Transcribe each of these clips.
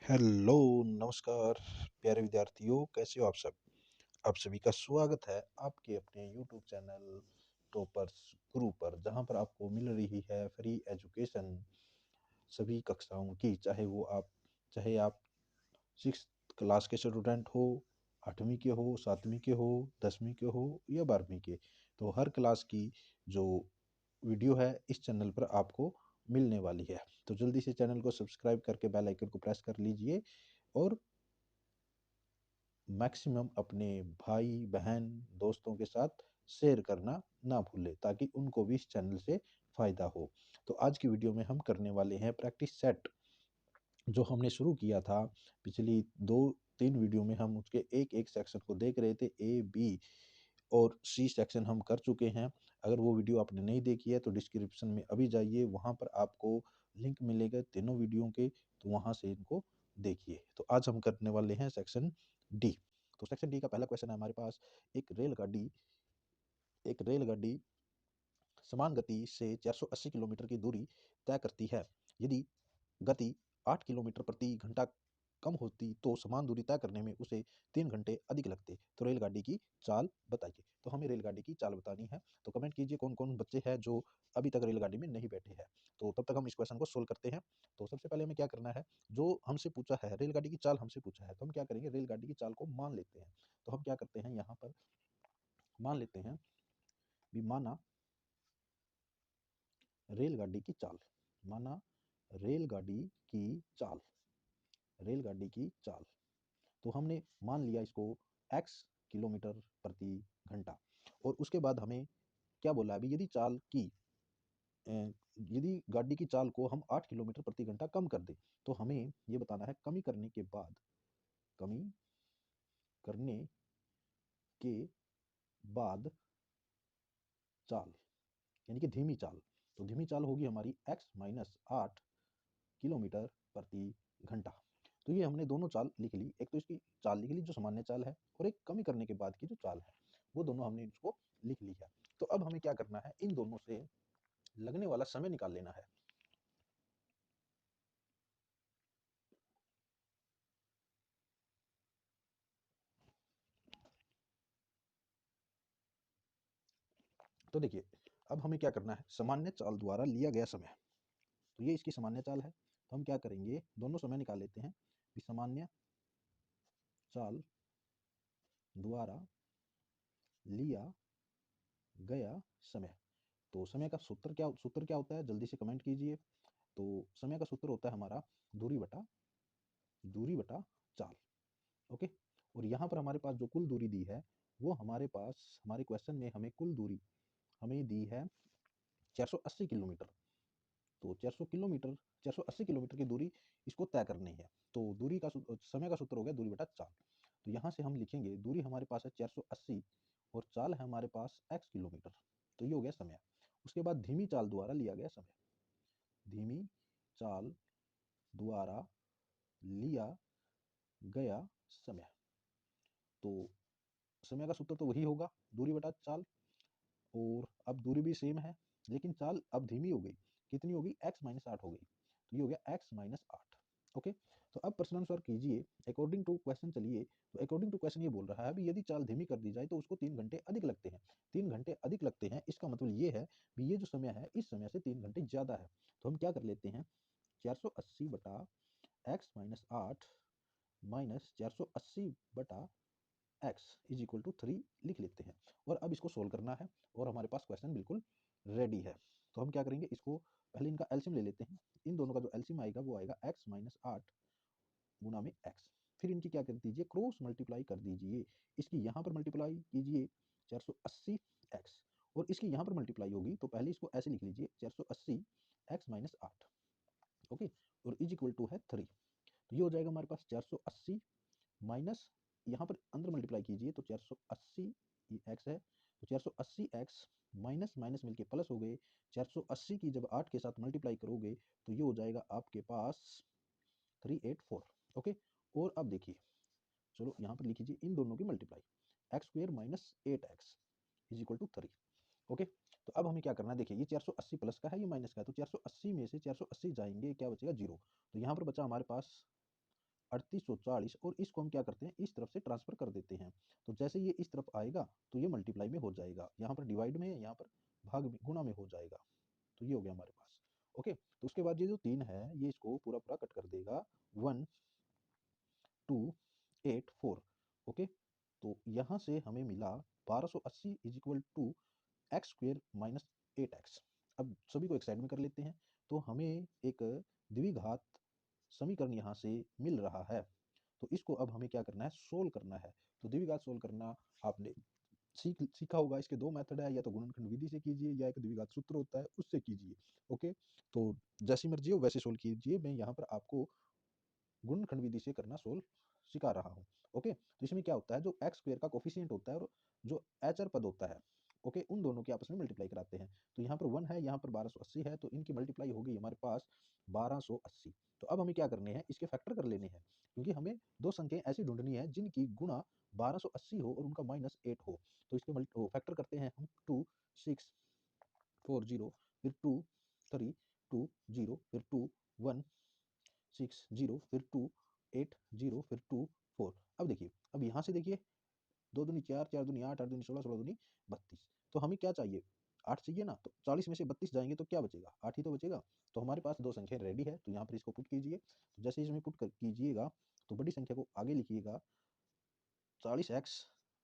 Hello, नमस्कार प्यारे विद्यार्थियों, कैसे हो आप सब? आप सभी का स्वागत है आपके अपने यूट्यूब चैनल टॉपर्स गुरु पर, जहाँ पर आपको मिल रही है फ्री एजुकेशन सभी कक्षाओं की, चाहे आप 6th क्लास के स्टूडेंट हो, 8वीं के हो, 7वीं के हो, 10वीं के हो या 12वीं के। तो हर क्लास की जो वीडियो है इस चैनल पर आपको मिलने वाली है। तो जल्दी से चैनल को सब्सक्राइब करके बेल आइकन को प्रेस कर लीजिए और मैक्सिमम अपने भाई बहन दोस्तों के साथ शेयर करना ना भूलें, ताकि उनको भी इस चैनल से फ़ायदा हो। तो आज की वीडियो में हम करने वाले हैं प्रैक्टिस सेट, जो हमने शुरू किया था पिछली 2-3 वीडियो में। हम उसके एक-एक सेक्शन को देख रहे थे, ए, बी और सी सेक्शन हम कर चुके हैं। अगर वो वीडियो आपने नहीं देखी है तो डिस्क्रिप्शन में अभी जाइए, वहाँ पर आपको लिंक मिलेगा तीनों वीडियो के, तो वहाँ से इनको देखिए। तो आज हम करने वाले हैं सेक्शन डी। तो सेक्शन डी का पहला क्वेश्चन है हमारे पास। एक रेलगाड़ी समान गति से 480 किलोमीटर की दूरी तय करती है। यदि गति 8 किलोमीटर प्रति घंटा कम होती तो समान दूरी तय करने में उसे 3 घंटे अधिक लगते। तो रेलगाड़ी की चाल बताइए। तो हमें रेलगाड़ी की चाल बतानी है। तो कमेंट कीजिए कौन कौन बच्चे हैं जो अभी तक रेलगाड़ी में नहीं बैठे हैं। तो तब तक हम इस क्वेश्चन को सोल्व करते हैं। तो सबसे पहले हमें क्या करना है, जो हमसे पूछा है रेलगाड़ी की चाल हमसे पूछा है, तो हम क्या करेंगे, रेलगाड़ी की चाल को मान लेते हैं। तो हम क्या करते हैं, यहाँ पर मान लेते हैं भी माना रेलगाड़ी की चाल, माना रेलगाड़ी की चाल, रेलगाड़ी की चाल। तो हमने मान लिया इसको x किलोमीटर प्रति घंटा। और उसके बाद हमें क्या बोला, अभी यदि गाड़ी की चाल को हम 8 किलोमीटर प्रति घंटा कम कर दें, तो हमें ये बताना है कमी करने के बाद चाल, यानी कि धीमी चाल। तो धीमी चाल होगी हमारी x माइनस 8 किलोमीटर प्रति घंटा। तो ये हमने दोनों चाल लिख ली, एक तो इसकी चाल लिख ली जो सामान्य चाल है, और एक कमी करने के बाद की जो चाल है, वो दोनों हमने इसको लिख ली है। तो अब हमें क्या करना है, इन दोनों से लगने वाला समय निकाल लेना है। तो देखिए, अब हमें क्या करना है, सामान्य चाल द्वारा लिया गया समय। तो ये इसकी सामान्य चाल है। तो हम क्या करेंगे, दोनों समय निकाल लेते हैं कि सामान्य चाल द्वारा लिया गया समय। तो समय का सूत्र क्या होता है, जल्दी से कमेंट कीजिए। तो समय का सूत्र होता है हमारा दूरी बटा चाल। ओके। और यहाँ पर हमारे पास जो कुल दूरी दी है, वो हमारे पास हमारे क्वेश्चन में हमें कुल दूरी हमें दी है 480 किलोमीटर। तो 480 किलोमीटर की दूरी इसको तय करनी है। तो समय का सूत्र हो गया दूरी बटा चाल। तो यहाँ से हम लिखेंगे दूरी हमारे पास है 480 और चाल है हमारे पास x किलोमीटर। तो ये हो गया समय। उसके बाद धीमी चाल द्वारा लिया गया समय, धीमी चाल द्वारा लिया गया समय। तो समय का सूत्र तो वही होगा, दूरी बटा चाल। और अब दूरी भी सेम है, लेकिन चाल अब धीमी हो गई। कितनी हो गई, x माइनस 8 हो गई। तो ये हो गया x माइनस 8। ओके। तो अब प्रश्नानुसार कीजिए अकॉर्डिंग टू क्वेश्चन। चलिए, तो अकॉर्डिंग टू क्वेश्चन ये बोल रहा है अभी यदि चाल धीमी कर दी जाए तो उसको 3 घंटे अधिक लगते हैं। 3 घंटे अधिक लगते हैं, इसका मतलब ये है कि ये जो समय है इस समय से 3 घंटे ज़्यादा है। तो हम क्या कर लेते हैं, 480 बटा x माइनस 8 माइनस 480 बटा x इज इक्वल टू 3 लिख लेते हैं। और अब इसको सोल्व करना है और हमारे पास क्वेश्चन बिल्कुल रेडी है। तो हम क्या करेंगे, इसको पहले इनका एलसीएम ले लेते हैं। इन दोनों का जो एलसीएम आएगा वो आएगा x माइनस 8 गुना में x। फिर इनकी क्या कर दीजिए, क्रॉस मल्टीप्लाई कर दीजिए। इसकी यहाँ पर मल्टीप्लाई कीजिए 480 x, और इसकी यहाँ पर मल्टीप्लाई होगी तो पहले इसको ऐसे लिख लीजिए 480 x माइनस 8। ओके। और इज इक्वल टू है 3। तो ये हो जाएगा हमारे पास 480 माइनस, यहाँ पर अंदर मल्टीप्लाई कीजिए तो 480 ये x है, तो 480 x माइनस माइनस मिलके प्लस हो गए। 480 की जब 8 के साथ मल्टीप्लाई करोगे तो ये हो जाएगा आपके पास 384। ओके। और अब देखिए, चलो यहाँ पर लिख लीजिए इन दोनों की multiply, x square minus 8x is equal to 3। Okay. तो अब हमें क्या करना है, देखिए ये 480 प्लस का है, ये माइनस का है, तो 480 में से 480 जाएंगे, क्या बचेगा, जीरो। तो यहाँ पर बचा हमारे पास 3840 और इसको हम क्या करते हैं, इस तरफ से ट्रांसफर कर देते हैं। तो जैसे ये इस तरफ आएगा तो ये मल्टीप्लाई में हो जाएगा, यहाँ पर डिवाइड में, यहाँ पर भाग में, गुणा में हो जाएगा। तो ये हो गया हमारे पास। ओके, तो उसके बाद ये जो 3 है ये इसको पूरा पूरा कट कर देगा, 1 2 8 4। ओके, तो यहाँ से हमें मिला 1280 is equal to x square minus 8x। अब सभी को एक साइड में कर लेते हैं, तो हमें एक द्विघात समीकरण यहाँ से मिल रहा है। तो इसको अब हमें क्या करना है, सोल्व करना है। तो द्विघात सोल्व करना आपने सीखा होगा। इसके दो मेथड है, या तो गुणनखंड विधि से कीजिए या एक द्विघात सूत्र होता है उससे कीजिए। ओके, तो जैसी मर्जी हो वैसे सोल्व कीजिए। मैं यहाँ पर आपको गुणनखंड विधि से करना सोल्व सिखा रहा हूँ। ओके, तो इसमें क्या होता है, जो एक्स स्क्वायर का कोफिशिएंट होता है और जो एचर पद होता है, ओके, उन दोनों की आपस में मल्टीप्लाई कराते हैं। तो यहाँ पर 1 है, यहाँ पर 1280 है, तो इनकी मल्टीप्लाई हो गई हमारे पास 1280। तो अब हमें क्या करने हैं, इसके फैक्टर कर लेने हैं, क्योंकि हमें दो संख्याएं ऐसी ढूंढनी है जिनकी गुणा 1280 हो और उनका माइनस 8 हो। तो इसके फैक्टर करते हैं हम, 2 6 4 0, फिर 2 3 2 0, फिर 2 1 6 0, फिर 2 8 0, फिर 2 4। अब देखिए, अब यहाँ से देखिए, 2 दूनी 4, 4 दूनी 8, 8 दूनी 16, 16 दूनी 32। तो हमें क्या चाहिए, 8 चाहिए ना, तो 40 में से 32 जाएंगे तो क्या बचेगा, 8 ही तो बचेगा। तो हमारे पास दो संख्या रेडी है, तो यहाँ पर इसको पुट कीजिए। तो जैसे इसमें पुट कीजिएगा तो बड़ी संख्या को आगे लिखिएगा, 40x।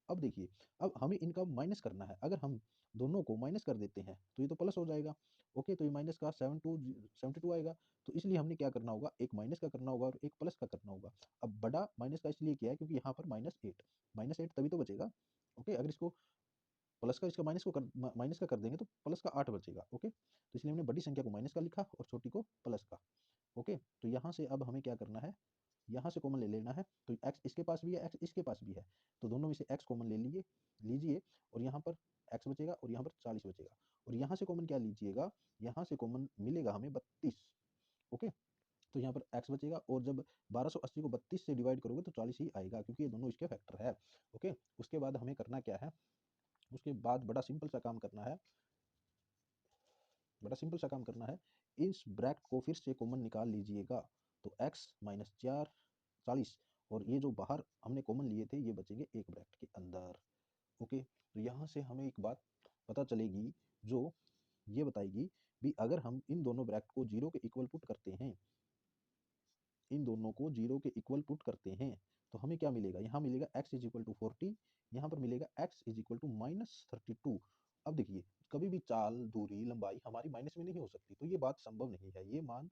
अब देखिए, अब हमें इनका माइनस करना है। अगर हम दोनों को माइनस कर देते हैं तो ये तो प्लस हो जाएगा। ओके, तो ये माइनस का 72 आएगा। तो इसलिए हमने क्या करना होगा, एक माइनस का करना होगा और एक प्लस का करना होगा। अब बड़ा माइनस का इसलिए किया है क्योंकि यहाँ पर -8 तभी तो बचेगा। ओके, अगर इसको प्लस का, इसका माइनस का कर देंगे तो प्लस का 8 बचेगा। ओके, तो इसलिए हमने बड़ी संख्या को माइनस का लिखा और छोटी को प्लस का। ओके, तो यहाँ से अब हमें क्या करना है, यहाँ से कॉमन ले लेना है। तो x इसके पास भी है, x इसके पास भी है, तो दोनों में से x कॉमन ले लीजिए और यहाँ पर x बचेगा और यहाँ पर 40 बचेगा। और यहाँ से कॉमन क्या लीजिएगा, यहाँ से कॉमन मिलेगा हमें 32। ओके, तो यहाँ पर x बचेगा और जब 1280 को 32 से डिवाइड करोगे तो 40 ही आएगा, क्योंकि ये दोनों इसके फैक्टर है। ओके, उसके बाद हमें करना क्या है, उसके बाद बड़ा सिंपल सा काम करना है, इस ब्रैकेट को फिर से कॉमन निकाल लीजिएगा। तो x माइनस 40, और ये जो बाहर हमने कॉमन लिए थे ये बचेंगे एक ब्रैकेट के अंदर। ओके, तो यहाँ से हमें एक बात पता चलेगी, जो ये बताएगी भी अगर हम इन दोनों ब्रैकेट को जीरो के इक्वल पुट करते हैं, इन दोनों को जीरो के इक्वल पुट करते हैं, तो हमें क्या मिलेगा, यहाँ मिलेगा x इज इक्वल टू 40, यहाँ पर मिलेगा x इज इक्वल टू -32। अब देखिए, कभी भी चाल, दूरी, लंबाई हमारी माइनस में नहीं हो सकती, तो ये बात संभव नहीं है, ये मान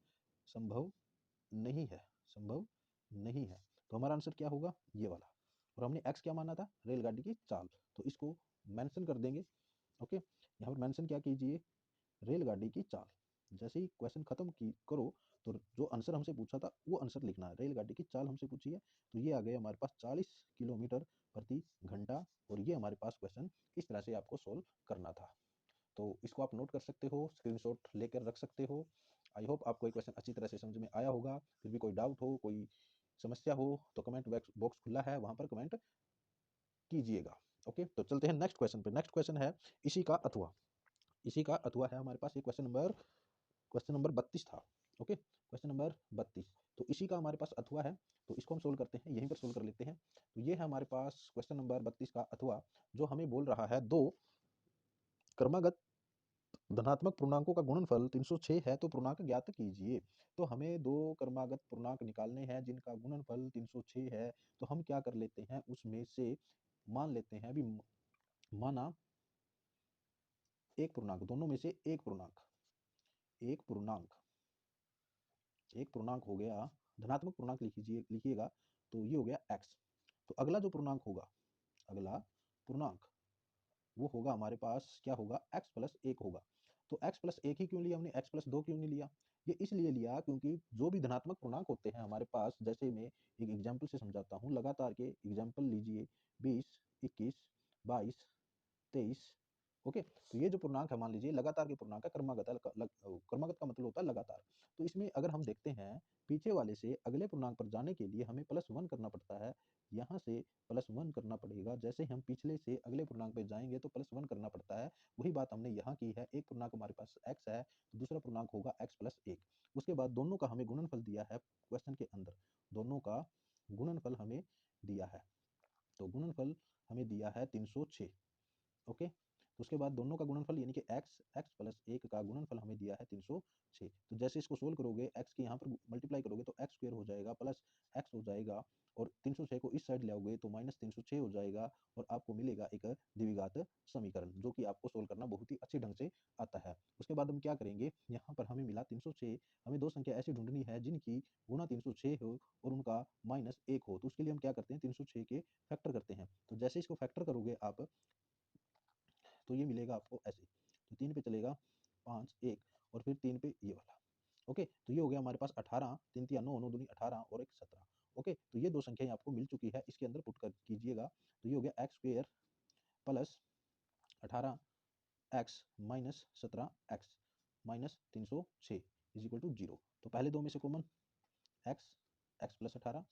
संभव नहीं है, संभव नहीं है। तो हमारा आंसर क्या होगा, ये वाला। और हमने x क्या माना था, रेलगाड़ी की चाल, तो इसको मेंशन कर देंगे। ओके, यहाँ पर मेंशन क्या कीजिए, रेलगाड़ी की चाल। जैसे ही क्वेश्चन खत्म की करो तो जो आंसर हमसे पूछा था वो आंसर लिखना है। रेलगाड़ी की चाल हमसे पूछी है, तो ये आ गए हमारे पास 40 किलोमीटर प्रति घंटा। और ये हमारे पास क्वेश्चन इस तरह से आपको सोल्व करना था। तो इसको आप नोट कर सकते हो, स्क्रीनशॉट लेकर रख सकते हो। आई होप आपको ये क्वेश्चन अच्छी तरह से समझ में आया होगा। फिर भी कोई डाउट हो, कोई समस्या हो तो कमेंट बॉक्स खुला है, वहां पर कमेंट कीजिएगा। ओके, तो चलते हैं नेक्स्ट क्वेश्चन पे। नेक्स्ट क्वेश्चन है इसी का अथवा। इसी का अथवा है हमारे पास, ये क्वेश्चन नंबर 32 था। ओके, क्वेश्चन नंबर 32, तो इसी का हमारे पास अथवा है, तो इसको हम सोल्व करते हैं, यहीं पर सोल्व कर लेते हैं। तो ये है हमारे पास क्वेश्चन नंबर 32 का अथवा, जो हमें बोल रहा है दो क्रमागत धनात्मक पूर्णांकों का गुणनफल 306 है, तो पूर्णांक ज्ञात कीजिए। तो हमें दो क्रमागत पूर्णांक निकालने हैं जिनका गुणनफल 306 है। तो हम क्या कर लेते हैं, उसमें से मान लेते हैं अभी, माना एक पूर्णांक, दोनों में से एक पूर्णांक हो गया, धनात्मक पूर्णांक लिखिएगा, तो ये हो गया x। तो अगला जो पूर्णांक होगा, अगला पूर्णांक वो होगा हमारे पास, क्या होगा, x प्लस 1 होगा। तो x प्लस 1 ही क्यों लिया हमने, x प्लस 2 क्यों नहीं लिया? ये इसलिए लिया क्योंकि जो भी धनात्मक पूर्णांक होते हैं हमारे पास, जैसे मैं एक एग्जाम्पल से समझाता हूँ, लगातार के एग्जाम्पल लीजिए, 20 21 22 23। ओके, तो ये जो पूर्णांक है, मान लीजिए लगातार के पूर्णांक का क्रमागत क्रमागत का मतलब होता है लगातार। तो इसमें अगर हम देखते हैं, पीछे वाले से अगले पूर्णांक पर जाने के लिए हमें +1 करना पड़ता है, यहाँ से +1 करना पड़ेगा। जैसे हम पिछले से अगले पूर्णांक पे जाएंगे तो +1 करना पड़ता है। वही बात हमने यहाँ की है। एक पूर्णांक हमारे पास x है, तो दूसरा पूर्णांक होगा x प्लस 1। उसके बाद दोनों का हमें गुणनफल दिया है क्वेश्चन के अंदर, दोनों का गुणनफल हमें दिया है। तो गुणनफल हमें दिया है 306। ओके, तो उसके बाद दोनों का गुणनफल यानी कि x प्लस 1 का गुणनफल हमें दिया है 306। तो जैसे इसको सोल्व करोगे x की यहाँ पर मल्टीप्लाई करोगे तो x स्क्वायर हो जाएगा प्लस x हो जाएगा, और 306 को इस साइड ले आओगे तो माइनस 306 हो जाएगा, और आपको मिलेगा एक द्विघात समीकरण, जो कि आपको सोल्व करना बहुत ही अच्छे ढंग से आता है। उसके बाद हम क्या करेंगे, यहाँ पर हमें मिला 306, हमें दो संख्या ऐसी ढूंढनी है जिनकी गुणा 306 हो और उनका माइनस 1 हो। तो उसके लिए हम क्या करते हैं, 306 के फैक्टर करते हैं। तो जैसे इसको फैक्टर करोगे आप तो ये मिलेगा आपको ऐसे, तो 3 पे चलेगा 5 1 और फिर 3 पे ये वाला। ओके, तो ये हो गया हमारे पास 18, 3 तिया 9, 9 दूनी 18 और एक 17। ओके, तो ये दो संख्याएं आपको मिल चुकी है, इसके अंदर पुट कर कीजिएगा। तो ये हो गया x square plus 18 x minus 17 x minus 306 is equal to 0। तो पहले दो में से कॉमन एक्स, एक्स प्लस 18,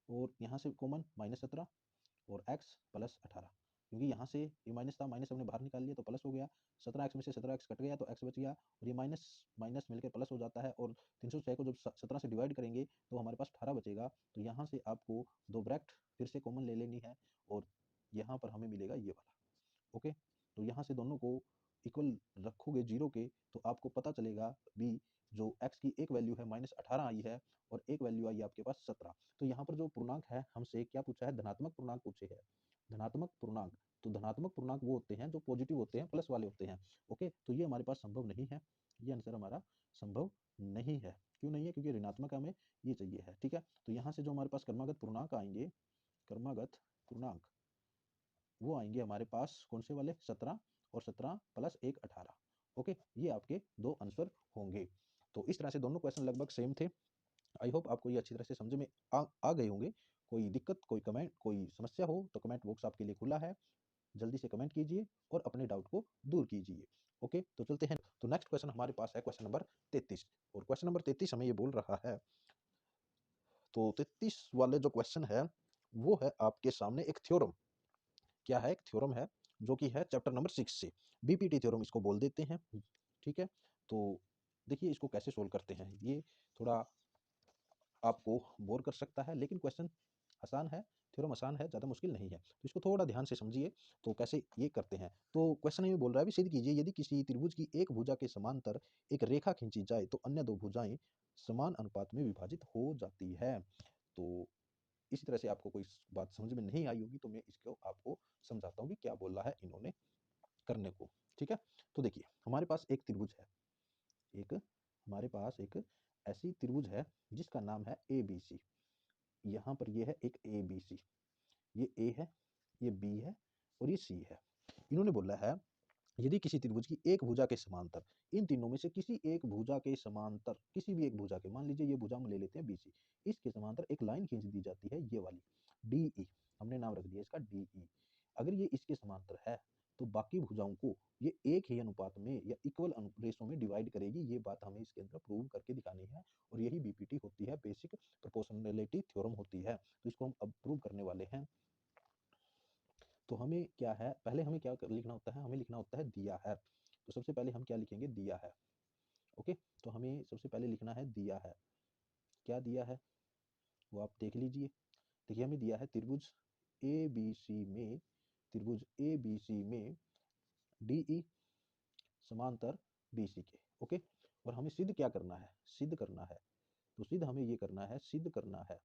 और यहाँ से कॉमन माइनस 17 और x प्लस 18, क्योंकि यहाँ से ये माइनस था, माइनस हमने बाहर निकाल लिया तो प्लस हो गया। 17x में से 17x कट गया तो x बच गया, और ये माइनस माइनस मिलकर प्लस हो जाता है, और 306 को जब 17 से डिवाइड करेंगे तो हमारे पास 18 बचेगा। तो यहाँ से आपको दो ब्रैकेट फिर से कॉमन ले लेनी है, और यहाँ पर हमें मिलेगा ये वाला। ओके, तो यहाँ से दोनों को इक्वल रखोगे जीरो के, तो आपको पता चलेगा भी जो x की एक वैल्यू है माइनस 18 आई है, और एक वैल्यू आई है आपके पास 17। तो यहाँ पर जो पूर्णांक है हमसे क्या पूछा है, धनात्मक पूर्णांक पूछे है, धनात्मक पूर्णांक। तो धनात्मक पूर्णांक वो होते हैं जो पॉजिटिव होते हैं, प्लस वाले होते हैं। ओके, तो ये हमारे पास संभव नहीं है, ये आंसर हमारा संभव नहीं है। क्यों नहीं है, क्योंकि ऋणात्मक हमें ये चाहिए है। ठीक है, तो यहाँ से जो हमारे पास क्रमागत पूर्णांक आएंगे, क्रमागत पूर्णांक वो आएंगे हमारे पास कौन से वाले, 17, और 17 प्लस 1 18। ओके, ये आपके दो आंसर होंगे। तो इस तरह से दोनों क्वेश्चन लगभग सेम थे। आई होप आपको ये अच्छी तरह से समझ में आ गए होंगे। कोई दिक्कत, कोई कमेंट, कोई समस्या हो तो कमेंट बॉक्स आपके लिए खुला है, जल्दी से कमेंट कीजिए और अपने डाउट को दूर कीजिए। ओके, तो चलते हैं। तो नेक्स्ट क्वेश्चन हमारे पास है क्वेश्चन नंबर 33, और क्वेश्चन नंबर 33 हमें ये बोल रहा है, तो 33 वाले जो क्वेश्चन है वो है आपके सामने एक थ्योरम। क्या है, एक थ्योरम है जो कि है चैप्टर नंबर 6 से, बीपीटी थ्योरम इसको बोल देते हैं। ठीक है, तो देखिए इसको कैसे सोल्व करते हैं। ये थोड़ा आपको बोर कर सकता है, लेकिन क्वेश्चन आसान है, थ्योरम आसान है, ज़्यादा मुश्किल नहीं है। तो इसको थोड़ा ध्यान से समझिए। तो कैसे ये करते हैं, तो क्वेश्चन में बोल रहा है भी सिद्ध कीजिए यदि किसी त्रिभुज की एक भुजा के समांतर एक रेखा खींची जाए तो अन्य दो भुजाएं समान अनुपात में विभाजित हो जाती है। तो इसी तरह से आपको कोई बात समझ में नहीं आई होगी तो मैं इसको आपको समझाता हूँ कि क्या बोला है इन्होंने करने को। ठीक है, तो देखिए हमारे पास एक त्रिभुज है, एक हमारे पास एक ऐसी त्रिभुज है जिसका नाम है ए बी सी। यहाँ पर ये है एक ए बी सी, ये ए है, ये बी है, और ये सी है। इन्होंने बोला है यदि किसी त्रिभुज की एक भुजा के समांतर, इन तीनों में से किसी एक भुजा के समांतर, किसी भी एक भुजा के, मान लीजिए ये भुजा हम ले लेते हैं बीसी, इसके समांतर एक लाइन खींच दी जाती है ये वाली डी ई, हमने नाम रख दिया इसका डी ई। अगर ये इसके समांतर है तो बाकी भुजाओं को ये एक ही अनुपात में या इक्वल रेशो में डिवाइड करेगी। ये बात हमें इसके अंदर प्रूव करके दिखानी है, और यही बीपीटी होती है, बेसिक प्रोपोर्शनैलिटी थ्योरम होती है। तो इसको हम अब प्रूव करने वाले हैं। तो हमें क्या है, पहले हमें क्या लिखना होता है, हमें लिखना होता है दिया है। तो सबसे पहले हम क्या लिखेंगे, दिया है। ओके, तो हमें सबसे पहले लिखना है दिया है। क्या दिया है वो आप देख लीजिए। देखिए हमें दिया है त्रिभुज ए बी सी में, त्रिभुज ए बी सी में डी ई समांतर बी सी के। ओके, और हमें सिद्ध क्या करना है, सिद्ध करना है। तो सिद्ध हमें ये करना है, सिद्ध करना है।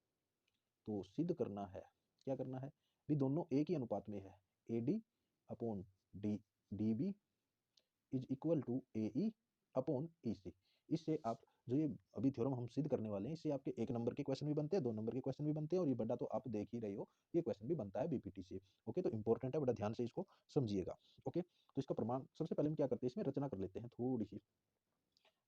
तो सिद्ध करना है, क्या करना है भी, दोनों एक ही अनुपात में है, A D upon D D B is equal to A E upon E C. इससे आप जो ये अभी थ्योरम हम सिद्ध करने वाले हैं, इससे आपके 1 नंबर के क्वेश्चन भी बनते हैं, 2 नंबर के क्वेश्चन भी बनते हैं, और ये बड़ा तो आप देख ही रहे हो, ये क्वेश्चन भी बनता है बीपीटी से। ओके, तो इंपॉर्टेंट है, बड़ा ध्यान से इसको समझिएगा। ओके, तो इसका प्रमाण सबसे पहले हम क्या करते हैं, इसमें रचना कर लेते हैं थोड़ी सी।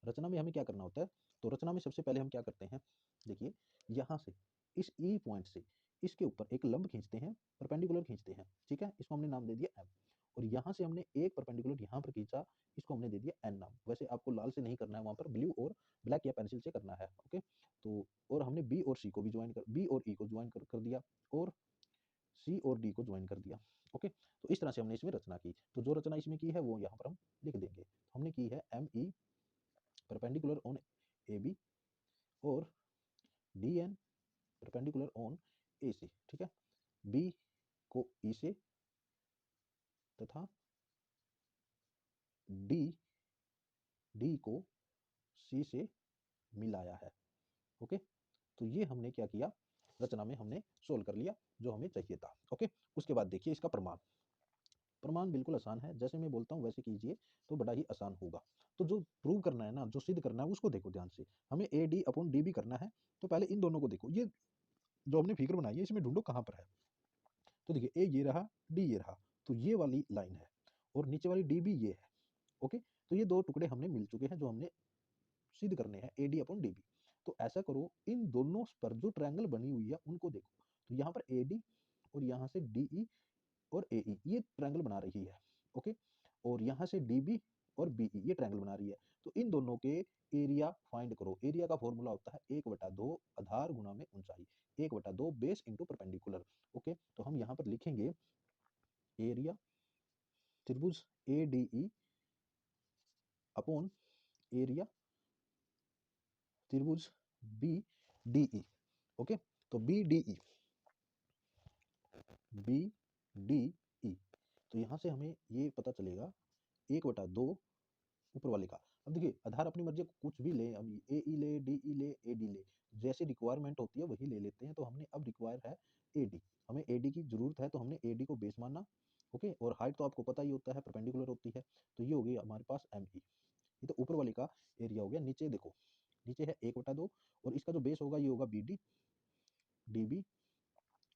रचना में हमें क्या करना होता है, तो रचना में सबसे पहले हम क्या करते हैं, देखिए यहाँ से इस ई पॉइंट से इसके ऊपर एक लंब खींचते हैं, परपेंडिकुलर खींचते हैं। ठीक है, इसको हमने नाम दे दिया एम, और यहाँ से हमने एक परपेंडिकुलर यहाँ पर खींचा, इसको हमने दे दिया एन नाम। वैसे आपको लाल से नहीं करना है, वहाँ पर ब्लू और ब्लैक या पेंसिल से करना है। ओके, तो और हमने बी और सी को भी ज्वाइन कर, बी और ई को ज्वाइन कर दिया, और सी और डी को ज्वाइन कर दिया। ओके, तो इस तरह से हमने इसमें रचना की। तो जो रचना इसमें की है वो यहाँ पर हम लिख देंगे। हमने की है M E perpendicular on A B, और D N perpendicular on A से, ठीक है, बी को ई से तथा डी डी को सी से मिलाया है। ओके, तो ये हमने क्या किया, रचना में हमने सोल्व कर लिया जो हमें चाहिए था। ओके, उसके बाद देखिए इसका प्रमाण। प्रमाण बिल्कुल आसान है, जैसे मैं बोलता हूँ वैसे कीजिए तो बड़ा ही आसान होगा। तो जो प्रूव करना है ना, जो सिद्ध करना है उसको देखो ध्यान से। हमें ए डी अपॉन डी भी करना है, तो पहले इन दोनों को देखो। ये जो हमने फिगर बनाई है इसमें ढूंढो कहाँ पर है। तो देखिए ए ये रहा, डी ये रहा, तो ये वाली लाइन है और नीचे वाली डी भी ये है। ओके, तो ये दो टुकड़े हमने मिल चुके हैं जो हमने सिद्ध करने हैं, A D upon D B. तो ऐसा करो, इन दोनों पर जो ट्रायंगल बनी हुई है उनको देखो। तो यहाँ पर ए डी और यहाँ से डी ई और ए ई ये ट्रायंगल बना रही है। ओके, और यहाँ से डी बी और बी ई ये ट्रायंगल बना रही है। तो इन दोनों के एरिया फाइंड करो। एरिया का फॉर्मूला होता है 1/2 आधार गुना में ऊंचाई, 1/2 बेस इंटू परपेंडिकुलर। ओके, तो हम यहाँ पर लिखेंगे एरिया त्रिभुज A D E upon area त्रिभुज बी डी ई। ओके, तो B D E, B D E, तो यहाँ से हमें ये पता चलेगा 1/2 ऊपर वाले का। अब देखिए आधार अपनी मर्जी कुछ भी ले, हम ए ई ले, डी ई ले, ए डी ले, जैसे रिक्वायरमेंट होती है वही ले लेते हैं। तो हमने अब रिक्वायर है ए डी, हमें ए डी की जरूरत है, तो हमने ए डी को बेस माना। ओके, और हाइट तो आपको पता ही होता है परपेंडिकुलर होती है, तो ये हो गई हमारे पास एम ई। ये तो ऊपर वाले का एरिया हो गया। नीचे देखो, नीचे है 1/2 और इसका जो बेस होगा ये होगा B D D B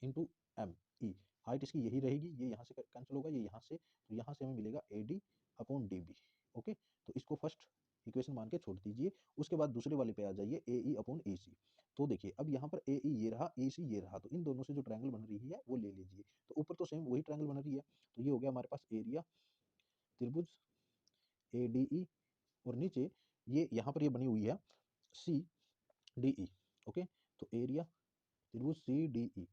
into M E. Height इसकी यही रहेगी, ये यहाँ से कैंसिल होगा, ये यहाँ से, तो यहाँ से हमें मिलेगा A D upon D B. Okay, तो इसको फर्स्ट इक्वेशन मान के छोड़ दीजिए। उसके बाद दूसरे वाले पे आ जाइए, ए ई अपॉन ए सी। तो देखिए अब यहाँ पर ए ई ये रहा, ए सी ये रहा, तो इन दोनों से जो ट्रायंगल बन रही है वो ले लीजिए। तो ऊपर तो सेम वही ट्रायंगल बन रही है, तो ये हो गया हमारे पास एरिया त्रिभुज ए डी ई, और नीचे ये यहाँ पर ये बनी हुई है सी डी ई। ओके, तो एरिया त्रिभुज सी डी ई,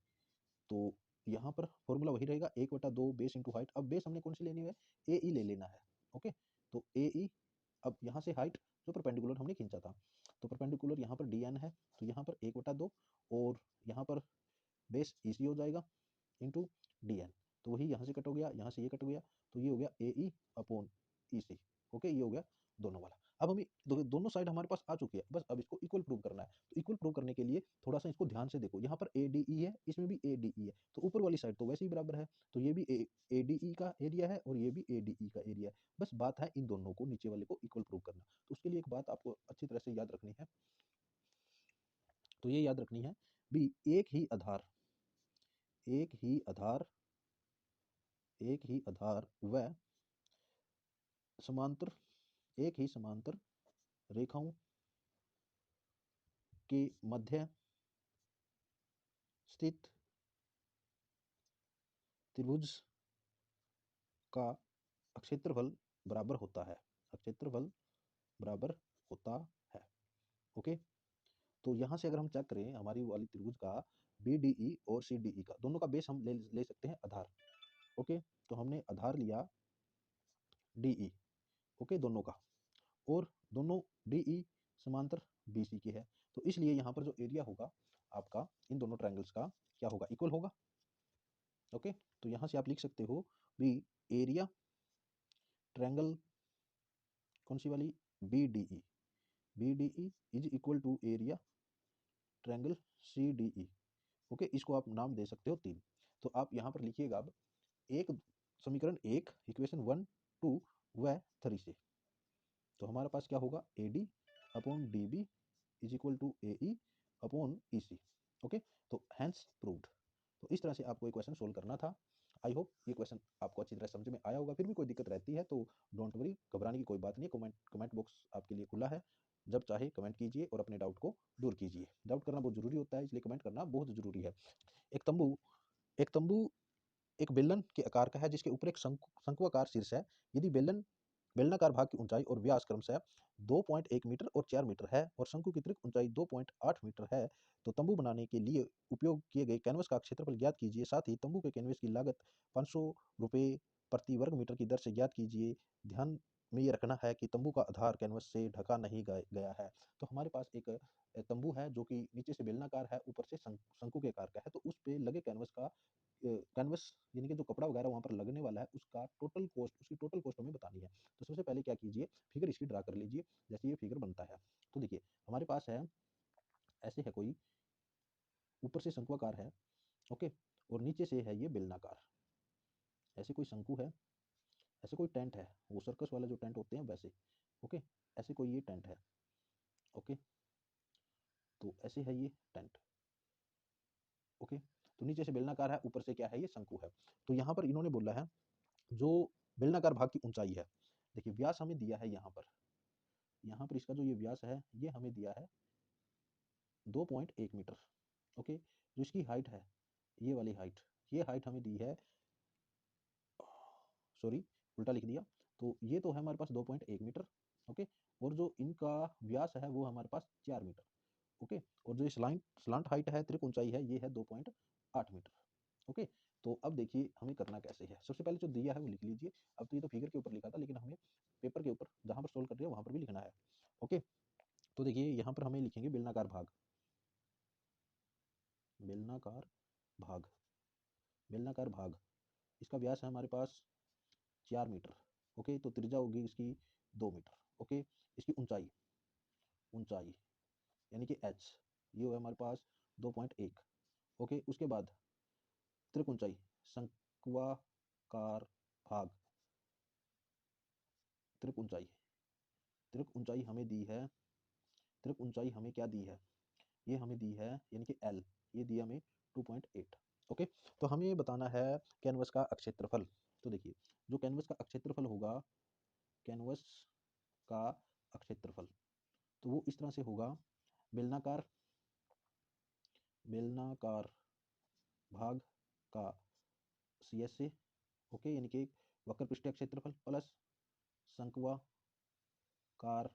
तो यहाँ पर फॉर्मूला वही रहेगा 1/2 बेस इंटू हाइट। अब बेस हमने कौन सी लेनी है, ए ई ले लेना है। ओके, तो ए ई, अब यहाँ से हाइट जो परपेंडिकुलर हमने खींचा था, तो परपेंडिकुलर यहाँ पर डी एन है, तो यहाँ पर 1/2 और यहाँ पर बेस ई सी हो जाएगा इंटू डी एन। तो वही यहाँ से कट हो गया, यहाँ से ये कट गया, तो ये हो गया ए E upon E C. Okay, ये हो गया दोनों वाला। अब हमें दोनों साइड हमारे पास आ चुकी है, बस अब इसको इक्वल प्रूव करना है। तो इक्वल प्रूव करने के लिए थोड़ा सा इसको ध्यान से देखो, यहाँ पर ए डी ई है, इसमें भी ए डी ई है, तो ऊपर वाली साइड तो वैसे ही बराबर है, तो ये भी ए डी ई का एरिया है और ये भी ए डी ई का एरिया है। बस बात है इन दोनों को, नीचे वाले को इक्वल प्रूव करना। तो उसके लिए एक बात आपको अच्छी तरह से याद रखनी है, तो ये याद रखनी है भी एक ही आधार, एक ही आधार, एक ही आधार व समांतर, एक ही समांतर रेखाओं के मध्य स्थित त्रिभुज का क्षेत्रफल बराबर होता है, क्षेत्रफल बराबर होता है। ओके, तो यहां से अगर हम चेक करें हमारी वाली त्रिभुज का बी डी ई और सी डी ई का, दोनों का बेस हम ले सकते हैं आधार। ओके, तो हमने आधार लिया डी ई, ओके, दोनों का, और दोनों डी ई समांतर बी सी की है, तो इसलिए यहाँ पर जो एरिया होगा आपका इन दोनों ट्रायंगल्स का क्या होगा, इक्वल होगा। ओके, तो यहाँ से आप लिख सकते हो भी एरिया ट्रायंगल कौन सी वाली, B D E, B D E is equal to area triangle C D E. Okay, इसको आप नाम दे सकते हो 3। तो आप यहाँ पर लिखिएगा अब एक समीकरण 1 इक्वेशन 1 2 व 3 से, तो हमारे पास क्या होगा, A D upon D B is equal to A E upon E C. Okay, तो हैंस प्रूव्ड। तो इस तरह से आपको ये क्वेश्चन सोल्व करना था। आई होप ये क्वेश्चन आपको अच्छी तरह समझ में आया होगा। फिर भी कोई दिक्कत रहती है तो डोंट वरी, घबराने की कोई बात नहीं। कमेंट बॉक्स आपके लिए खुला है, जब चाहे कमेंट कीजिए और अपने डाउट को दूर कीजिए। डाउट करना बहुत जरूरी होता है, इसलिए कमेंट करना बहुत जरूरी है। एक तंबू एक तंबू एक बेलन के आकार का है जिसके ऊपर एक शंकुआकार शीर्ष है। यदि बेलनाकार भाग की ऊंचाई और व्यास क्रमशः 2.1 मीटर और 4 मीटर है और शंकु की अतिरिक्त ऊंचाई 2.8 मीटर है, तो तंबू बनाने के लिए उपयोग किए गए कैनवस का क्षेत्रफल ज्ञात कीजिए। साथ ही तंबू के कैनवस की लागत 500 रुपये प्रति वर्ग मीटर की दर से ज्ञात कीजिए। ध्यान में ये रखना है कि तंबू का आधार कैनवस से ढका नहीं गया है। तो हमारे पास एक तंबू है जो कि नीचे से बेलनाकार है, ऊपर से शंकु के आकार का है। तो उस पे लगे कैनवस का कैनवस यानी कि जो कपड़ा वगैरह वहाँ पर लगने वाला है उसका टोटल कॉस्ट, उसकी टोटल कॉस्ट हमें बतानी है। तो सबसे पहले क्या कीजिए, फिगर इसकी ड्रा कर लीजिए जैसे ये फिगर बनता है। तो देखिए हमारे पास है, ऐसे है कोई, ऊपर से शंक्वाकार है, ओके, और नीचे से है ये बेलनाकार। ऐसे कोई शंकु है, ऐसे कोई टेंट है, वो सर्कस वाला जो टेंट होते हैं वैसे, ओके, ऐसे कोई ये टेंट है, ओके, तो ऐसे है ये टेंट, ओके। तो नीचे से बेलनाकार है, ऊपर से क्या है, ये शंकु है। तो यहाँ पर इन्होंने बोला है जो बेलनाकार भाग की ऊंचाई है, देखिए व्यास हमें दिया है यहाँ पर इसका जो ये व्यास है ये हमें दिया है 2.1 मीटर, ओके। जो इसकी हाइट है, ये वाली हाइट, ये हाइट हमें दी है, सॉरी उल्टा लिख दिया। तो ये तो है हमारे पास 2.1 मीटर, ओके, और जो इनका व्यास है वो हमारे पास 4 मीटर, ओके, और जो स्लांट हाइट है, त्रिक ऊंचाई है, ये है 2.8 मीटर, ओके। तो अब देखिए हमें करना कैसे है। सबसे पहले जो दिया है वो लिख लीजिए। अब तो ये तो फिगर के ऊपर लिखा था, लेकिन हमें पेपर के ऊपर जहां पर सोल्व कर रहे हैं वहां पर भी लिखना है, ओके। तो देखिए यहाँ पर हमें लिखेंगे बेलनाकार भाग, बेलनाकार भाग, बेलनाकार भाग, इसका व्यास है हमारे पास 4 मीटर, ओके, तो त्रिज्या होगी इसकी 2 मीटर, ओके। इसकी ऊंचाई, ऊंचाई यानी कि एच, ये होगा हमारे पास 2.1, ओके। उसके बाद त्रिक ऊंचाई, शंक्वाकार भाग, त्रिक ऊंचाई, त्रिक ऊंचाई हमें दी है, त्रिक ऊंचाई हमें क्या दी है, ये हमें दी है यानी कि एल, ये दिया हमें 2.8, ओके। तो हमें ये बताना है कैनवस का अक्षेत्रफल। तो देखिए जो कैनवस का अक्षेत्रफल होगा, कैनवस का अक्षेत्रफल, तो वो इस तरह से होगा, बेलनाकार, बेलनाकार भाग का सी एस से, ओके, यानी कि वक्र पृष्ठीय क्षेत्रफल प्लस शंक्वाकार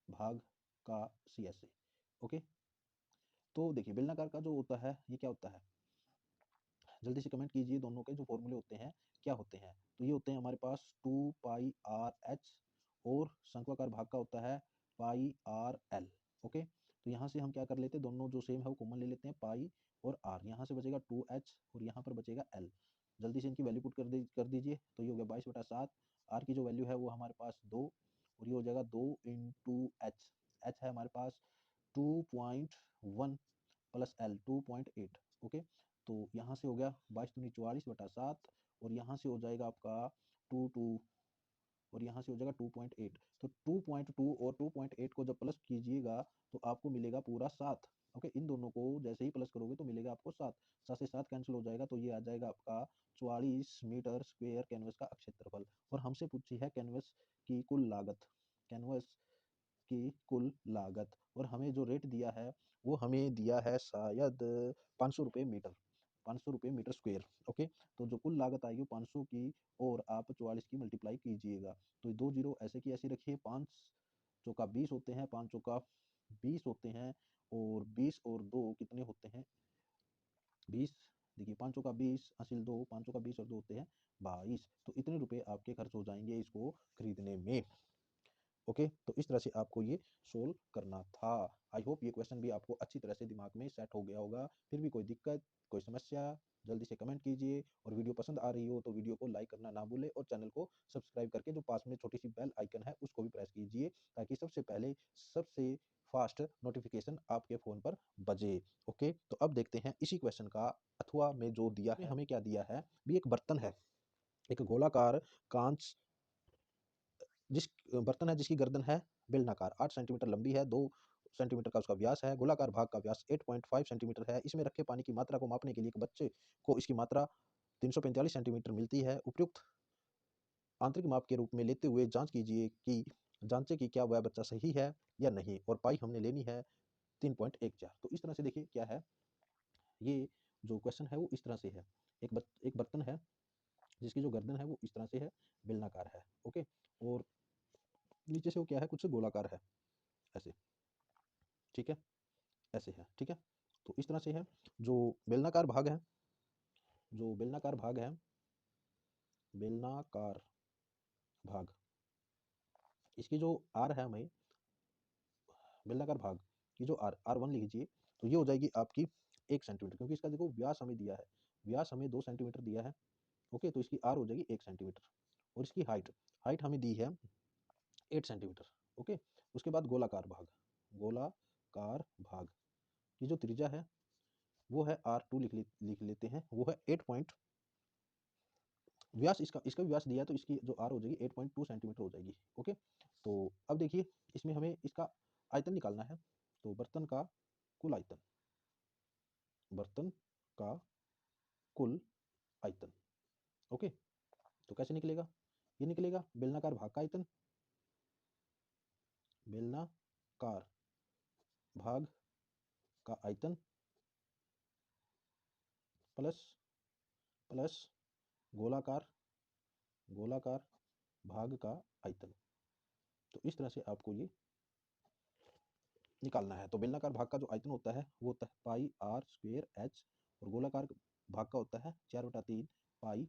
भाग का सी एस से, ओके। तो देखिए बेलनाकार का जो होता है ये क्या होता है, जल्दी से कमेंट कीजिए दोनों के जो फॉर्मूले होते हैं क्या होते हैं। तो ये होते हैं हमारे पास 2πr/h, और शंक्वाकार भाग का होता है πr/l, ओके। तो यहाँ से हम क्या कर लेते हैं, दोनों जो सेम है वो कॉमन ले लेते हैं, पाई और r, यहाँ से बचेगा 2h और यहाँ पर बचेगा l। जल्दी से इनकी वैल्यू पुट कर दीजिए। तो ये हो गया 22/7, r की जो वैल्यू है वो हमारे पास 2, और ये हो जाएगा 2 इंटू एच, एच है हमारे पास 2.1 प्लस एल 2.8, ओके। तो यहाँ से हो गया 22×44/7, और यहाँ से हो जाएगा आपका 2 और यहाँ से हो जाएगा 2.8। तो 2.2 और 2.8 को जब प्लस कीजिएगा तो आपको मिलेगा पूरा 7, ओके। इन दोनों को जैसे ही प्लस करोगे तो मिलेगा आपको 7, 7 से 7 कैंसिल हो जाएगा, तो ये आ जाएगा आपका 44 मीटर स्क्वायर कैनवस का क्षेत्रफल। और हमसे पूछी है कैनवस की कुल लागत, कैनवस की कुल लागत, और हमें जो रेट दिया है वो हमें दिया है शायद 500 रुपये मीटर, 500 रुपये मीटर स्क्वायर, ओके। तो जो कुल लागत आएगी वो 500 की, और आप 44 की मल्टीप्लाई कीजिएगा। तो 2 जीरो ऐसे की ऐसे रखिए, 5 चौका 20 होते हैं, 5 चौका 20 होते हैं, और 20 और 2 कितने होते हैं, 20, देखिए 5 चौका 20 हासिल 2, 5 चौका 20 और 2 होते हैं 22। तो इतने रुपए आपके खर्च हो जाएंगे इसको खरीदने में, ओके। तो इस तरह से आपको ये सोल्व करना था। आई होप ये क्वेश्चन भी आपको अच्छी तरह से दिमाग में सेट हो गया होगा। फिर भी कोई दिक्कत, कोई समस्या, जल्दी से कमेंट कीजिए, और वीडियो पसंद आ रही हो तो वीडियो को लाइक करना ना भूलें, और चैनल को सब्सक्राइब करके जो पास में छोटी सी बेल आइकन है उसको भी प्रेस कीजिए, ताकि सबसे पहले सबसे फास्ट नोटिफिकेशन आपके फ़ोन पर बजे, ओके। तो अब देखते हैं इसी क्वेश्चन का अथवा में जो दिया है, हमें क्या दिया है, भी एक बर्तन है, एक गोलाकार कांच, जिस बर्तन है जिसकी गर्दन है बेलनाकार, 8 सेंटीमीटर लंबी है, 2 सेंटीमीटर का उसका व्यास है, गोलाकार भाग का व्यास 8.5 सेंटीमीटर है। इसमें रखे पानी की मात्रा को मापने के लिए एक बच्चे को इसकी मात्रा 345 सेंटीमीटर मिलती है। उपयुक्त आंतरिक माप के रूप में लेते हुए जांचें कि क्या वह बच्चा सही है या नहीं, और पाई हमने लेनी है 3.14। तो इस तरह से देखिए क्या है, ये जो क्वेश्चन है वो इस तरह से है, एक बर्तन है जिसकी जो गर्दन है वो इस तरह से है, बेलनाकार है, ओके, और नीचे से वो क्या है, कुछ गोलाकार है, ऐसे, ठीक है, ऐसे है, ठीक है। तो इस तरह से है जो बेलनाकार भाग है, जो बेलनाकार भाग है, बेलनाकार भाग, इसकी जो आर है हमें बेलनाकार भाग की जो R1 लिख लीजिए, तो ये हो जाएगी आपकी 1 सेंटीमीटर, क्योंकि इसका देखो व्यास हमें दिया है, व्यास हमें 2 सेंटीमीटर दिया है। ओके, तो इसकी आर हो जाएगी 1 सेंटीमीटर और इसकी हाइट हाइट हमें दी है 8 सेंटीमीटर। ओके, उसके बाद गोलाकार भाग की जो त्रिज्या है वो है R2 लिख लेते हैं, वो है 8 पॉइंट, व्यास इसका भी व्यास दिया है, तो इसकी जो आर हो जाएगी 8.2 सेंटीमीटर हो जाएगी। ओके, तो अब देखिए इसमें हमें इसका आयतन निकालना है, तो बर्तन का कुल आयतन, बर्तन का कुल आयतन। ओके, तो कैसे निकलेगा, ये निकलेगा बेलनाकार भाग का आयतन, बेलनाकार भाग का आयतन प्लस प्लस गोलाकार गोलाकार भाग का आयतन। तो इस तरह से आपको ये निकालना है। तो बेलनाकार भाग का जो आयतन होता है वो होता है पाई आर स्क्वेयर एच, और गोलाकार भाग का होता है 4/3 पाई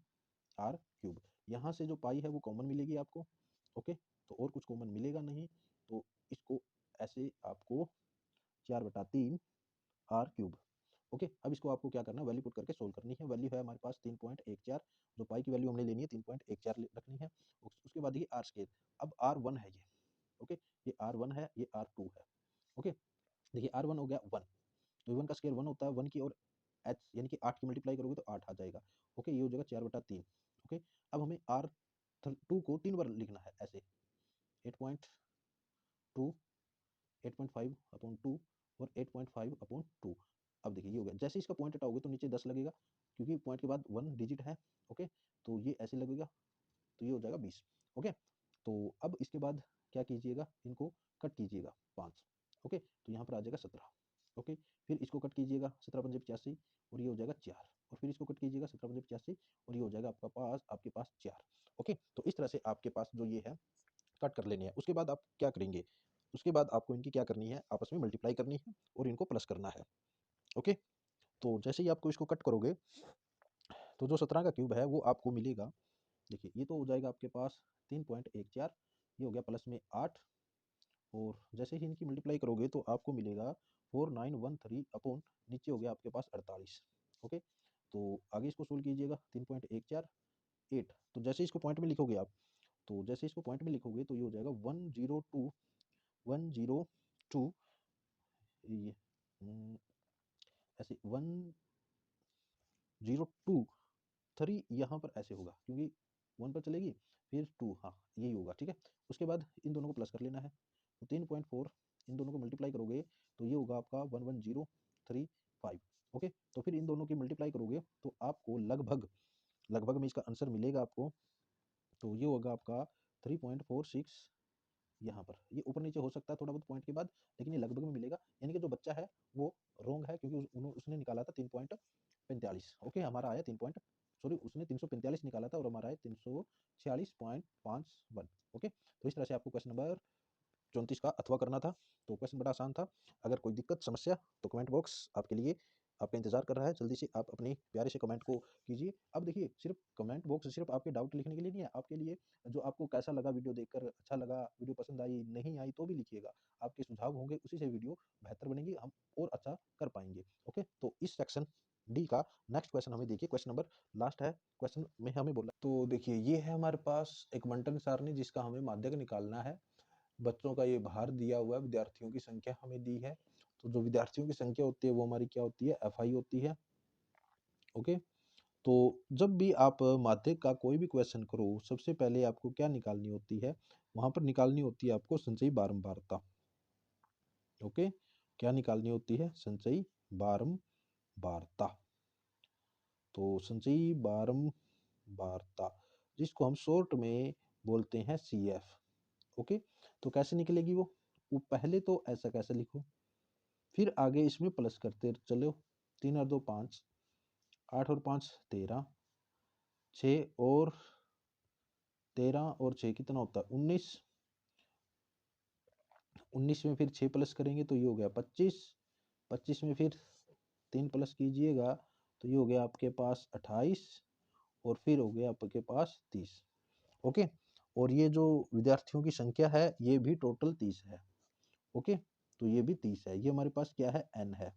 आर क्यूब। यहाँ से जो पाई है वो कॉमन मिलेगी आपको। ओके, तो और कुछ कॉमन मिलेगा नहीं, तो इसको ऐसे आपको 4/3 आर क्यूब। ओके, अब इसको आपको क्या करना है, वैल्यू पुट करके सोल्व करनी है। वैल्यू है हमारे पास 3.14, जो पाई की वैल्यू हमने लेनी है 3.14 रखनी है। उसके बाद ये आर स्केल, अब R1 है ये। ओके, ये R1 है, ये R2 है। ओके, देखिए R1 हो गया 1, तो 1 का स्केयर 1 होता है, 1 की और h यानी कि 8 की मल्टीप्लाई करोगे तो 8 आ जाएगा। ओके, ये हो जाएगा 4/3। ओके, अब हमें R2 को 3 बार लिखना है ऐसे, 8.2, 8.5 अपॉन 2 और 8.5 अपॉन 2। अब देखिए ये हो गया, जैसे इसका पॉइंट हटाओगे तो नीचे 10 लगेगा, क्योंकि पॉइंट के बाद 1 डिजिट है। ओके, तो ये ऐसे लगेगा, तो ये हो जाएगा 20। ओके, तो अब इसके बाद क्या कीजिएगा, इनको कट कीजिएगा 5। ओके, तो यहाँ पर आ जाएगा 17। ओके, फिर इसको कट कीजिएगा, 17×85 और ये हो जाएगा 4, और फिर इसको कट कीजिएगा 17×85 और ये हो जाएगा आपके पास 4। ओके, तो इस तरह से आपके पास जो ये है कट कर लेने हैं। उसके बाद आप क्या करेंगे, उसके बाद आपको इनकी क्या करनी है, आपस में मल्टीप्लाई करनी है और इनको प्लस करना है। ओके, तो जैसे ही आपको इसको कट करोगे तो जो 17 का क्यूब है वो आपको मिलेगा, देखिए ये तो हो जाएगा आपके पास 3.14, ये हो गया प्लस में 8, और जैसे ही इनकी मल्टीप्लाई करोगे तो आपको मिलेगा 4913 अपॉन नीचे हो गया आपके पास 48। ओके, तो आगे इसको सोल्व कीजिएगा, 3.14 8, तो जैसे इसको पॉइंट में लिखोगे आप, तो जैसे इसको पॉइंट में लिखोगे तो ये हो जाएगा 102 ये ऐसे 1023 यहाँ पर ऐसे होगा, क्योंकि 1 पर चलेगी फिर 2, हाँ यही होगा। ठीक है, उसके बाद इन दोनों को प्लस कर लेना है, तो 3.4 इन दोनों को मल्टीप्लाई करोगे तो ये होगा आपका 11035। ओके, तो फिर इन दोनों की मल्टीप्लाई करोगे तो आपको लगभग लगभग में इसका आंसर मिलेगा आपको, तो ये होगा आपका 3.46। यहाँ पर ये ऊपर नीचे हो सकता है थोड़ा बहुत पॉइंट के बाद, लेकिन ये लगभग में मिलेगा, यानी कि जो बच्चा है वो रॉन्ग है, क्योंकि उसने निकाला था 3.45। ओके, हमारा आया 3 पॉइंट, सॉरी उसने 345 निकाला था और हमारा आया 346.51। ओके, तो इस तरह से आपको क्वेश्चन नंबर 34 का अथवा करना था। तो क्वेश्चन बड़ा आसान था। अगर कोई दिक्कत समस्या तो कमेंट बॉक्स आपके लिए आपका इंतजार कर रहा है, जल्दी से आप अपनी प्यारे से कमेंट को कीजिए। अब देखिए सिर्फ कमेंट बॉक्स सिर्फ आपके डाउट लिखने के लिए नहीं है, आपके लिए जो आपको कैसा लगा वीडियो देखकर, अच्छा लगा, वीडियो पसंद आई नहीं आई तो भी लिखिएगा, आपके सुझाव होंगे उसी से वीडियो बेहतर बनेगी, हम और अच्छा कर पाएंगे। ओके, तो इस सेक्शन डी का नेक्स्ट क्वेश्चन हमें देखिए, क्वेश्चन नंबर लास्ट है, क्वेश्चन में हमें बोला, तो देखिए ये है हमारे पास एक मंटन सारणी जिसका हमें माध्यक निकालना है। बच्चों का ये भार दिया हुआ है, विद्यार्थियों की संख्या हमें दी है, तो जो विद्यार्थियों की संख्या होती है वो हमारी क्या होती है, FI होती है। ओके, तो जब भी आप माध्यक का कोई भी क्वेश्चन करो, सबसे पहले आपको क्या निकालनी होती है, वहां पर निकालनी होती है आपको संचयी बारंबारता। ओके, क्या निकालनी होती है, संचयी बारंबारता। तो संचयी बारंबारता जिसको हम शॉर्ट में बोलते हैं CF। ओके, तो कैसे निकलेगी वो पहले तो ऐसा कैसे लिखो, फिर आगे इसमें प्लस करते चलो, 3 और 2 5, 8 और 5 13, 6 और 13 और 6 कितना होता है 19, 19 में फिर 6 प्लस करेंगे तो ये हो गया 25, 25 में फिर 3 प्लस कीजिएगा तो ये हो गया आपके पास 28, और फिर हो गया आपके पास 30। ओके, और ये जो विद्यार्थियों की संख्या है ये भी टोटल 30 है। ओके, तो ये भी 30 है, ये हमारे पास क्या है, n है।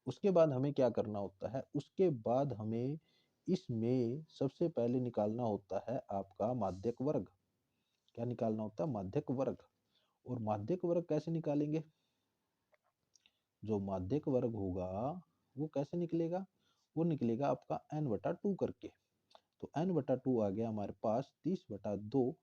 उसके बाद हमें क्या करना होता है, उसके बाद हमें इसमें सबसे पहले निकालना होता है आपका माध्यक वर्ग। क्या निकालना होता है, माध्यक वर्ग। और माध्यक वर्ग कैसे निकालेंगे, जो माध्यक वर्ग होगा वो कैसे निकलेगा, वो निकलेगा आपका n/2 करके। तो n/2 आ गया हमारे पास 30/2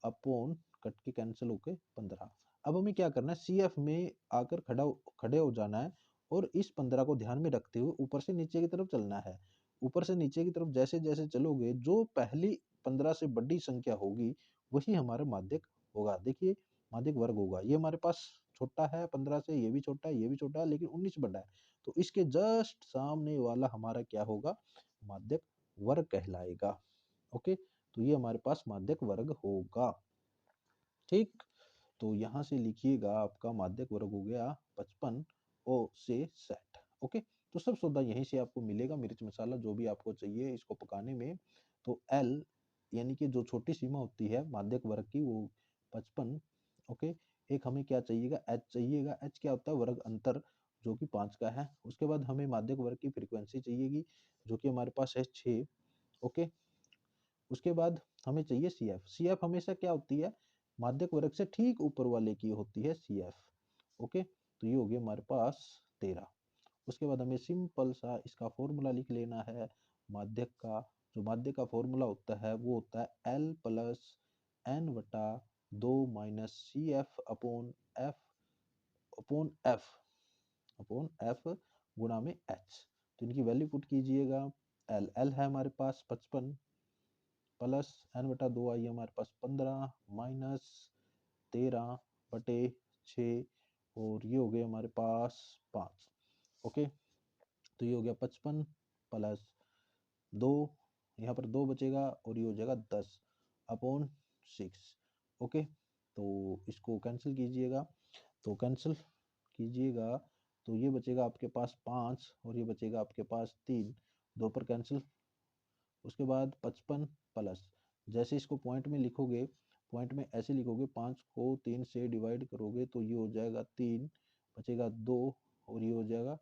अपॉन कट के कैंसिल होके 15। अब हमें क्या करना है, CF में आकर खड़े हो जाना है और इस 15 को ध्यान में रखते हुए ऊपर से नीचे की तरफ चलना है। ऊपर से नीचे की तरफ जैसे जैसे चलोगे, जो पहली 15 से बड़ी संख्या होगी वही हमारा माध्यक होगा। देखिए माध्यक वर्ग होगा, ये हमारे पास छोटा है 15 से, ये भी छोटा है, ये भी छोटा है, लेकिन 19 बड़ा है। तो इसके जस्ट सामने वाला हमारा क्या होगा, माध्यक वर्ग कहलाएगा। ओके, तो ये हमारे पास माध्यक वर्ग होगा। ठीक, तो यहाँ से लिखिएगा आपका माध्यक वर्ग हो गया 55 ओ से 60। ओके, तो सब सौदा यहीं से आपको मिलेगा, मिर्च मसाला जो भी आपको चाहिए इसको पकाने में। तो L यानी कि जो छोटी सीमा होती है माध्यक वर्ग की वो 55। ओके, एक हमें क्या चाहिएगा, H चाहिएगा। H क्या होता है, वर्ग अंतर, जो कि 5 का है। उसके बाद हमें माध्यक वर्ग की फ्रीक्वेंसी चाहिएगी जो कि हमारे पास है 6। ओके, उसके बाद हमें चाहिए CF। CF हमेशा क्या होती है, माध्यक वर्ग से ठीक ऊपर वाले की होती है CF। ओके, तो ये हो गया हमारे पास 13। उसके बाद हमें सिंपल सा इसका फॉर्मूला लिख लेना है माध्यक का। जो माध्यक का फॉर्मूला होता है वो होता है L plus n/2 minus CF upon F गुणा में H। तो इनकी वैल्यू पुट कीजिएगा। L है हमारे पास 55 प्लस n/2 आई है हमारे पास 15 माइनस 13/6 और ये हो गए हमारे पास 5। ओके, तो ये हो गया 55 प्लस 2, यहाँ पर 2 बचेगा और ये हो जाएगा 10 अपॉन 6। ओके, तो इसको कैंसिल कीजिएगा, तो कैंसिल कीजिएगा तो ये बचेगा आपके पास 5 और ये बचेगा आपके पास 3, 2 पर कैंसिल। उसके बाद 55 प्लस, जैसे इसको पॉइंट में लिखोगे, पॉइंट में ऐसे लिखोगे, 5 को 3 से डिवाइड करोगे तो ये हो जाएगा 3, बचेगा 2 और ये हो जाएगा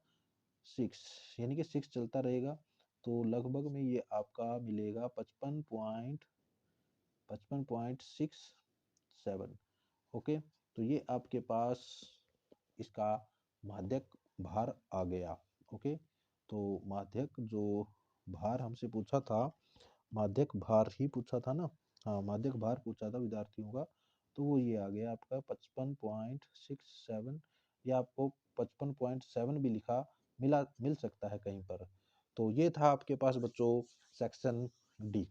6, यानी कि 6 चलता रहेगा। तो लगभग में ये आपका मिलेगा 55.67। ओके, तो ये आपके पास इसका माध्यक भार आ गया। ओके, तो माध्यक जो भार हमसे पूछा था, माध्यक भार ही पूछा था ना, हाँ माध्यक भार पूछा था विद्यार्थियों का, तो वो ये आ गया आपका 55.67, या आपको 55.7 भी मिल सकता है कहीं पर। तो ये था आपके पास बच्चों सेक्शन डी।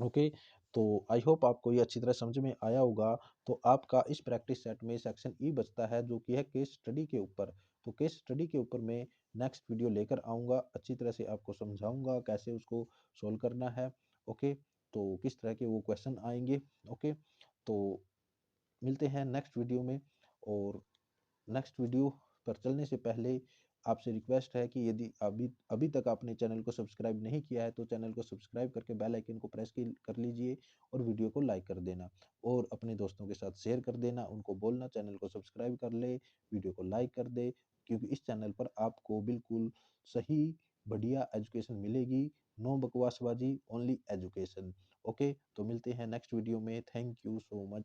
ओके, तो आई होप आपको ये अच्छी तरह समझ में आया होगा। तो आपका इस प्रैक्टिस सेट में सेक्शन ई बचता है जो कि है केस स्टडी के ऊपर। तो केस स्टडी के ऊपर मैं नेक्स्ट वीडियो लेकर आऊँगा, अच्छी तरह से आपको समझाऊंगा कैसे उसको सोल्व करना है। ओके, तो किस तरह के वो क्वेश्चन आएंगे। ओके, तो मिलते हैं नेक्स्ट वीडियो में। और नेक्स्ट वीडियो पर चलने से पहले आपसे रिक्वेस्ट है कि यदि अभी अभी तक आपने चैनल को सब्सक्राइब नहीं किया है तो चैनल को सब्सक्राइब करके बेल आइकन को प्रेस कर लीजिए और वीडियो को लाइक कर देना और अपने दोस्तों के साथ शेयर कर देना, उनको बोलना चैनल को सब्सक्राइब कर ले, वीडियो को लाइक कर दे, क्योंकि इस चैनल पर आपको बिल्कुल सही बढ़िया एजुकेशन मिलेगी। नो बकवासबाजी, ओनली एजुकेशन। ओके, तो मिलते हैं नेक्स्ट वीडियो में। Thank you so much.